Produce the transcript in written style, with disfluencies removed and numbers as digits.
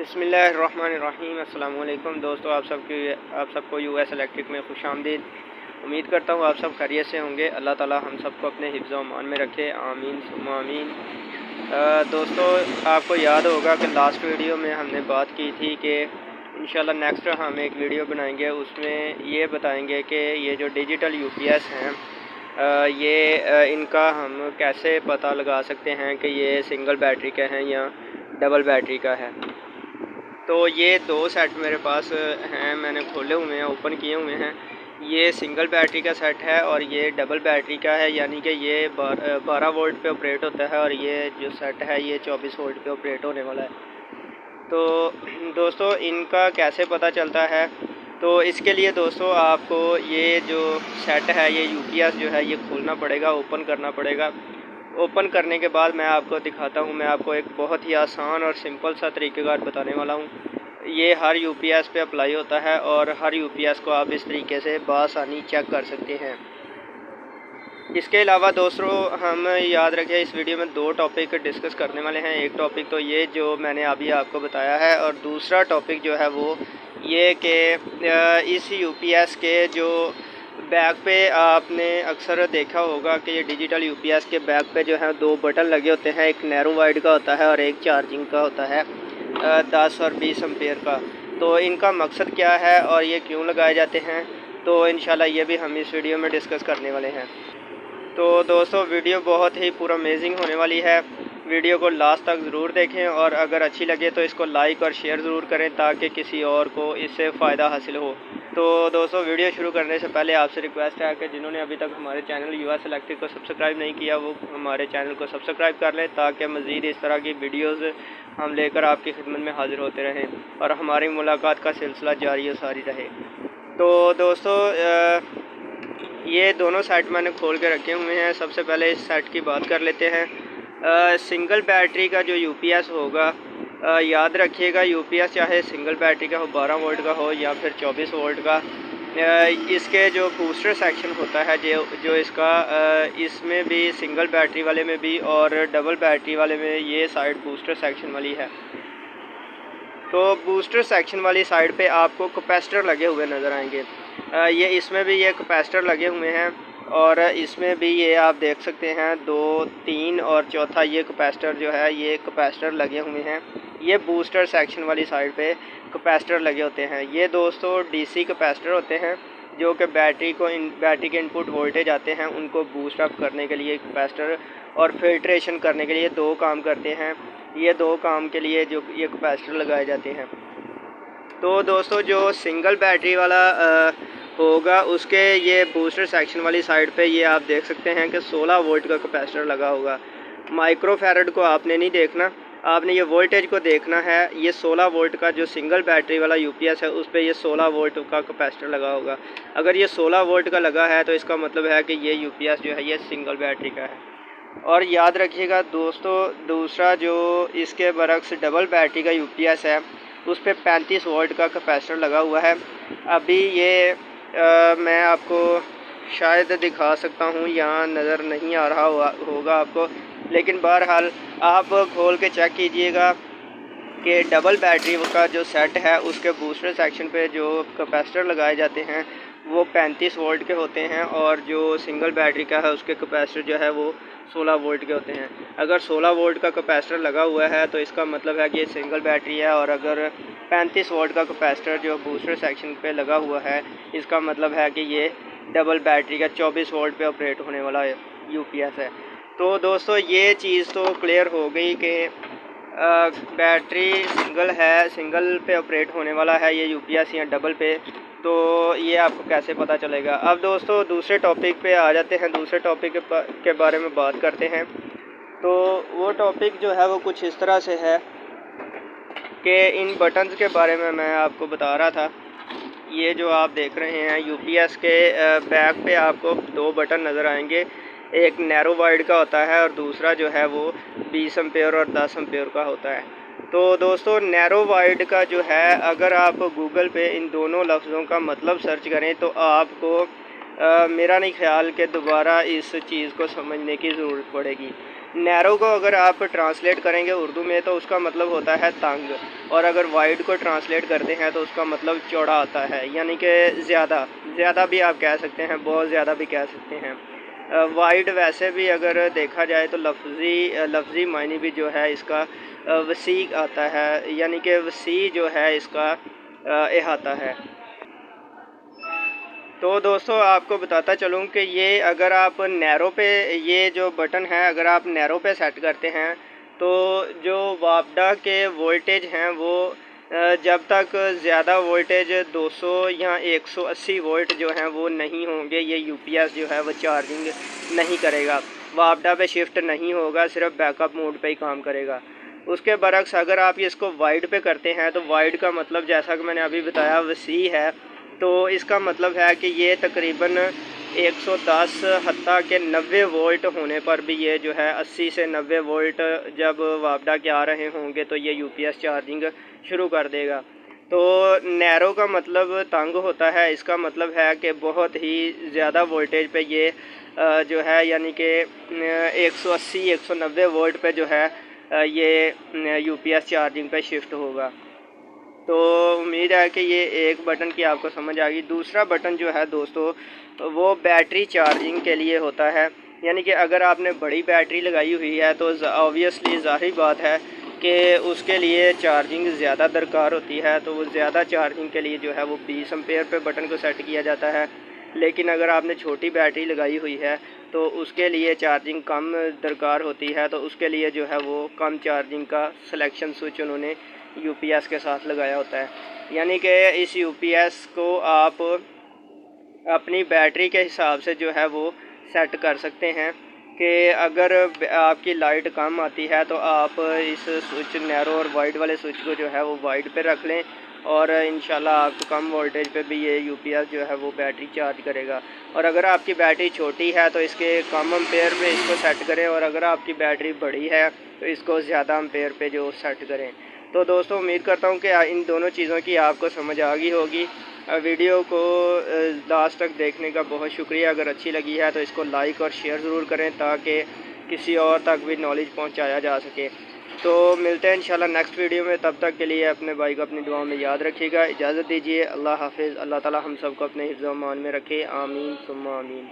बिस्मिल्लाहिर्रहमानिर्रहीम। अस्सलाम वालेकुम दोस्तों, आप सबको यूएस इलेक्ट्रिक में खुशामदीद। उम्मीद करता हूँ आप सब खैरियत से होंगे। अल्लाह ताला हम सबको अपने हिफ्ज़ व अमान में रखे, आमीन सुम्मा आमीन। दोस्तों, आपको याद होगा कि लास्ट वीडियो में हमने बात की थी कि इंशाल्लाह नेक्स्ट हम एक वीडियो बनाएंगे, उसमें ये बताएंगे कि ये जो डिजिटल यूपीएस हैं इनका हम कैसे पता लगा सकते हैं कि ये सिंगल बैटरी का है या डबल बैटरी का है। तो ये दो सेट मेरे पास हैं, मैंने खोले हुए हैं, ओपन किए हुए हैं। ये सिंगल बैटरी का सेट है और ये डबल बैटरी का है, यानी कि ये 12 वोल्ट पे ऑपरेट होता है और ये जो सेट है ये 24 वोल्ट पे ऑपरेट होने वाला है। तो दोस्तों, इनका कैसे पता चलता है, तो इसके लिए दोस्तों आपको ये जो सेट है ये यूपीएस जो है ये खोलना पड़ेगा, ओपन करना पड़ेगा। ओपन करने के बाद मैं आपको दिखाता हूँ, मैं आपको एक बहुत ही आसान और सिंपल सा तरीक़ेकार बताने वाला हूँ। ये हर यूपीएस पे अप्लाई होता है और हर यूपीएस को आप इस तरीके से बआसानी चेक कर सकते हैं। इसके अलावा दोस्तों, हम याद रखें इस वीडियो में दो टॉपिक डिस्कस करने वाले हैं। एक टॉपिक तो ये जो मैंने अभी आपको बताया है, और दूसरा टॉपिक जो है वो ये कि इस यूपीएस के जो बैक पे आपने अक्सर देखा होगा कि ये डिजिटल यूपीएस के बैक पे जो है दो बटन लगे होते हैं, एक नैरो वाइड का होता है और एक चार्जिंग का होता है 10 और 20 एम्पेयर का। तो इनका मकसद क्या है और ये क्यों लगाए जाते हैं, तो इंशाल्लाह ये भी हम इस वीडियो में डिस्कस करने वाले हैं। तो दोस्तों, वीडियो बहुत ही पूरा अमेजिंग होने वाली है। वीडियो को लास्ट तक ज़रूर देखें और अगर अच्छी लगे तो इसको लाइक और शेयर ज़रूर करें ताकि किसी और को इससे फ़ायदा हासिल हो। तो दोस्तों, वीडियो शुरू करने से पहले आपसे रिक्वेस्ट है कि जिन्होंने अभी तक हमारे चैनल यूएस इलेक्ट्रिक को सब्सक्राइब नहीं किया वो हमारे चैनल को सब्सक्राइब कर लें ताकि मज़ीद इस तरह की वीडियोज़ हम लेकर आपकी खिदमत में हाज़िर होते रहें और हमारी मुलाकात का सिलसिला जारी और सारी रहे। तो दोस्तों, ये दोनों सेट मैंने खोल के रखे हुए हैं। सबसे पहले इस सेट की बात कर लेते हैं। सिंगल बैटरी का जो यूपीएस होगा, याद रखिएगा यूपीएस चाहे सिंगल बैटरी का हो, 12 वोल्ट का हो या फिर 24 वोल्ट का, इसके जो बूस्टर सेक्शन होता है जो इसका इसमें भी सिंगल बैटरी वाले में भी और डबल बैटरी वाले में ये साइड बूस्टर सेक्शन वाली है। तो बूस्टर सेक्शन वाली साइड पे आपको कैपेसिटर लगे हुए नज़र आएंगे। ये इसमें भी ये कैपेसिटर लगे हुए हैं और इसमें भी ये आप देख सकते हैं 2, 3 और चौथा ये कैपेसिटर जो है ये कैपेसिटर लगे हुए हैं। ये बूस्टर सेक्शन वाली साइड पे कैपेसिटर लगे होते हैं। ये दोस्तों डीसी कैपेसिटर होते हैं जो कि बैटरी के इनपुट वोल्टेज आते हैं उनको बूस्ट अप करने के लिए कैपेसिटर और फिल्ट्रेशन करने के लिए दो काम करते हैं। ये दो काम के लिए जो ये कैपेसिटर लगाए जाते हैं। तो दोस्तों, जो सिंगल बैटरी वाला होगा उसके ये बूस्टर सेक्शन वाली साइड पे ये आप देख सकते हैं कि 16 वोल्ट का कैपेसिटर लगा होगा। माइक्रोफैरड को आपने नहीं देखना, आपने ये वोल्टेज को देखना है। ये 16 वोल्ट का जो सिंगल बैटरी वाला यूपीएस है उस पर ये 16 वोल्ट का कैपेसिटर लगा होगा। अगर ये 16 वोल्ट का लगा है तो इसका मतलब है कि ये यूपीएस जो है ये सिंगल बैटरी का है। और याद रखिएगा दोस्तों, दूसरा जो इसके बरक्स डबल बैटरी का यूपीएस है उस पर 35 वोल्ट का कैपेसिटर लगा हुआ है। अभी ये मैं आपको शायद दिखा सकता हूँ, यहाँ नज़र नहीं आ रहा होगा आपको, लेकिन बहरहाल आप खोल के चेक कीजिएगा कि डबल बैटरी का जो सेट है उसके बूस्टर सेक्शन पे जो कैपेसिटर लगाए जाते हैं वो 35 वोल्ट के होते हैं और जो सिंगल बैटरी का है उसके कैपेसिटर जो है वो 16 वोल्ट के होते हैं। अगर 16 वोल्ट का कैपेसिटर लगा हुआ है तो इसका मतलब है कि ये सिंगल बैटरी है, और अगर 35 वोल्ट का कैपेसिटर जो बूस्टर सेक्शन पे लगा हुआ है इसका मतलब है कि ये डबल बैटरी का 24 वोल्ट पे ऑपरेट होने वाला यूपीएस है। तो दोस्तों, ये चीज़ तो क्लियर हो गई कि बैटरी सिंगल पे ऑपरेट होने वाला है ये यूपीएस या डबल पे। तो ये आपको कैसे पता चलेगा। अब दोस्तों, दूसरे टॉपिक पे आ जाते हैं, दूसरे टॉपिक के बारे में बात करते हैं। तो वो टॉपिक जो है वो कुछ इस तरह से है कि इन बटन्स के बारे में मैं आपको बता रहा था। ये जो आप देख रहे हैं यूपीएस के बैक पे आपको दो बटन नज़र आएंगे, एक नैरो वाइड का होता है और दूसरा जो है वो 20 एम्पेयर और 10 एम्पेयर का होता है। तो दोस्तों, नैरो वाइड का जो है अगर आप गूगल पे इन दोनों लफ्ज़ों का मतलब सर्च करें तो आपको मेरा नहीं ख्याल कि दोबारा इस चीज़ को समझने की ज़रूरत पड़ेगी। नैरो को अगर आप ट्रांसलेट करेंगे उर्दू में तो उसका मतलब होता है तंग, और अगर वाइड को ट्रांसलेट करते हैं तो उसका मतलब चौड़ा आता है, यानी कि ज़्यादा भी आप कह सकते हैं, बहुत ज़्यादा भी कह सकते हैं। वाइड वैसे भी अगर देखा जाए तो लफ्ज़ी मायने भी जो है इसका वसी आता है, यानी कि वसी जो है इसका अहाता है। तो दोस्तों आपको बताता चलूँ कि ये अगर आप नैरो पे, ये जो बटन है अगर आप नैरो पे सेट करते हैं तो जो वापडा के वोल्टेज हैं वो जब तक ज़्यादा वोल्टेज 200 या 180 वोल्ट जो हैं वो नहीं होंगे, ये यूपीएस जो है वो चार्जिंग नहीं करेगा, वापडा पे शिफ्ट नहीं होगा, सिर्फ बैकअप मोड पे ही काम करेगा। उसके बरक्स अगर आप इसको वाइड पे करते हैं तो वाइड का मतलब जैसा कि मैंने अभी बताया वसी है, तो इसका मतलब है कि ये तकरीबन 110 हत्ता के 90 वोल्ट होने पर भी ये जो है 80 से 90 वोल्ट जब वापडा के आ रहे होंगे तो ये यूपीएस चार्जिंग शुरू कर देगा। तो नैरो का मतलब तंग होता है, इसका मतलब है कि बहुत ही ज़्यादा वोल्टेज पे ये जो है यानी कि 180-190 वोल्ट पे जो है ये यूपीएस चार्जिंग पे शिफ्ट होगा। तो उम्मीद है कि ये एक बटन की आपको समझ आ गई। दूसरा बटन जो है दोस्तों वो बैटरी चार्जिंग के लिए होता है, यानी कि अगर आपने बड़ी बैटरी लगाई हुई है तो ऑब्वियसली ज़ाहिर बात है कि उसके लिए चार्जिंग ज़्यादा दरकार होती है, तो वो ज़्यादा चार्जिंग के लिए जो है वो 20 एम्पेयर पे बटन को सेट किया जाता है। लेकिन अगर आपने छोटी बैटरी लगाई हुई है तो उसके लिए चार्जिंग कम दरकार होती है, तो उसके लिए जो है वो कम चार्जिंग का सिलेक्शन स्विच उन्होंने यूपीएस के साथ लगाया होता है। यानी कि इस यूपीएस को आप अपनी बैटरी के हिसाब से जो है वो सेट कर सकते हैं कि अगर आपकी लाइट कम आती है तो आप इस स्विच नैरो और वाइड वाले स्विच को जो है वो वाइड पे रख लें, और इंशाल्लाह आपको कम वोल्टेज पे भी ये यूपीएस जो है वो बैटरी चार्ज करेगा। और अगर आपकी बैटरी छोटी है तो इसके कम एम्पेयर पे इसको सेट करें, और अगर आपकी बैटरी बड़ी है तो इसको ज़्यादा एम्पेयर पे जो सेट करें। तो दोस्तों उम्मीद करता हूँ कि इन दोनों चीज़ों की आपको समझ आ गई होगी। वीडियो को लास्ट तक देखने का बहुत शुक्रिया। अगर अच्छी लगी है तो इसको लाइक और शेयर ज़रूर करें ताकि किसी और तक भी नॉलेज पहुँचाया जा सके। तो मिलते हैं इंशाल्लाह नेक्स्ट वीडियो में, तब तक के लिए अपने भाई को अपनी दुआ में याद रखिएगा। इजाज़त दीजिए, अल्लाह हाफिज़। अल्लाह ताला हम सबको अपने हिफ्ज़-ओ-अमान में रखे, आमीन सुम्मा आमीन।